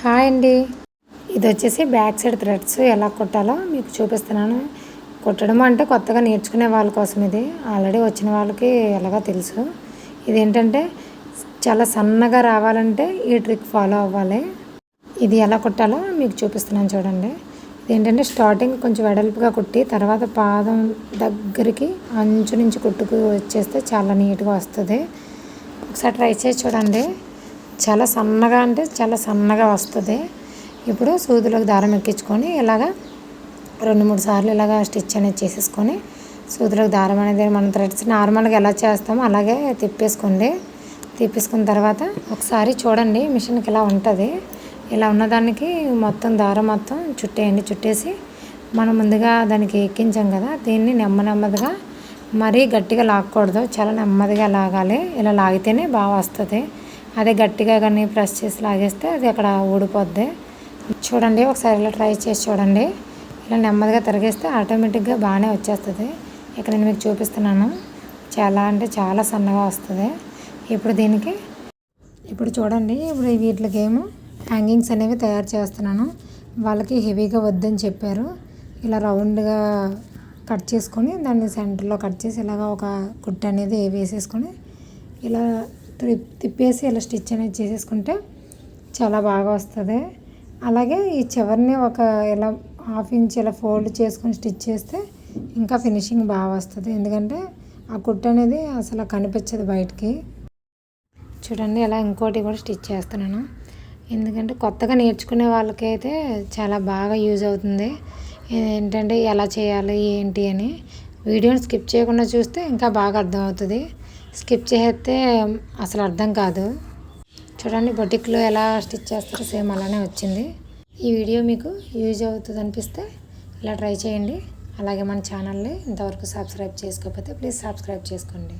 Hi అండి. ఇది వచ్చేసి బ్యాక్ సైడ్ థ్రెడ్స్ ఎలా కుట్టాలో మీకు చూపిస్తున్నాను. కుట్టడం అంటే కొత్తగా నేర్చుకునే వాళ్ళ కోసం ఇది. ఆల్రెడీ వచ్చిన వాళ్ళకి ఎలాగో తెలుసు. ఇదేంటంటే చాలా సన్నగా రావాలంటే ఈ ట్రిక్ ఫాలో అవ్వాలి. ఇది ఎలా కుట్టాలో మీకు చూపిస్తున్నాను చూడండి. ఇదేంటంటే స్టార్టింగ్ కొంచెం వెడల్పుగా కుట్టి తర్వాత పాదం దగ్గరికి అంచు నుంచి కుట్టుకు వచ్చేస్తే చాలా నీట్గా వస్తుంది. ఒకసారి ట్రై చేసి చూడండి. చాలా సన్నగా అంటే చాలా సన్నగా వస్తుంది. ఇప్పుడు సూదిలోకి దారం ఎక్కించుకొని ఇలాగా 2-3 సార్లు ఇలాగా స్టిచ్ అనేది చేసేసుకొని సూదిలోకి దారం అనేది మనం థ్రెడ్స్ నార్మల్గా ఎలా చేస్తామో అలాగే తిప్పేసుకున్న తర్వాత ఒకసారి చూడండి. మిషన్కి ఇలా ఉంటుంది. ఇలా ఉన్నదానికి మొత్తం దారం మొత్తం చుట్టేసి మనం ముందుగా దానికి ఎక్కించాం కదా, దీన్ని నెమ్మదిగా మరీ గట్టిగా లాక్కూడదు, చాలా నెమ్మదిగా లాగాలి. ఇలా లాగితేనే బాగా వస్తుంది. అదే గట్టిగా కానీ ప్రెస్ చేసి లాగేస్తే అది అక్కడ ఊడిపోద్ది. చూడండి, ఒకసారి ఇలా ట్రై చేసి చూడండి. ఇలా నెమ్మదిగా తిరిగేస్తే ఆటోమేటిక్గా బాగానే వచ్చేస్తుంది. ఇక్కడ నేను మీకు చూపిస్తున్నాను. చాలా అంటే చాలా సన్నగా వస్తుంది. ఇప్పుడు చూడండి, ఇప్పుడు వీటికి ఏమో హ్యాంగింగ్స్ అనేవి తయారు చేస్తున్నాను. వాళ్ళకి హెవీగా వద్దని చెప్పారు. ఇలా రౌండ్గా కట్ చేసుకొని దాన్ని సెంటర్లో కట్ చేసి ఇలాగ ఒక కుట్టు అనేది వేసేసుకొని ఇలా తిప్పేసి ఇలా స్టిచ్ అనేది చేసేసుకుంటే చాలా బాగా వస్తుంది. అలాగే ఈ చివరిని ఒక ఇలా 1/2 ఇంచ్ ఇలా ఫోల్డ్ చేసుకొని స్టిచ్ చేస్తే ఇంకా ఫినిషింగ్ బాగా వస్తుంది. ఎందుకంటే ఆ కుట్టు అనేది అసలు కనిపించదు బయటికి. చూడండి, ఇలా ఇంకోటి కూడా స్టిచ్ చేస్తున్నాను. ఎందుకంటే కొత్తగా నేర్చుకునే వాళ్ళకైతే చాలా బాగా యూజ్ అవుతుంది. ఏంటంటే ఎలా చేయాలి ఏంటి అని వీడియోని స్కిప్ చేయకుండా చూస్తే ఇంకా బాగా అర్థమవుతుంది. స్కిప్ చేస్తే అసలు అర్థం కాదు. చూడండి, బొటిక్లో ఎలా స్టిచ్ చేస్తారో సేమ్ అలానే వచ్చింది. ఈ వీడియో మీకు యూజ్ అవుతుంది అనిపిస్తే ఇలా ట్రై చేయండి. అలాగే మన ఛానల్ని ఇంతవరకు సబ్స్క్రైబ్ చేసుకోకపోతే ప్లీజ్ సబ్స్క్రైబ్ చేసుకోండి.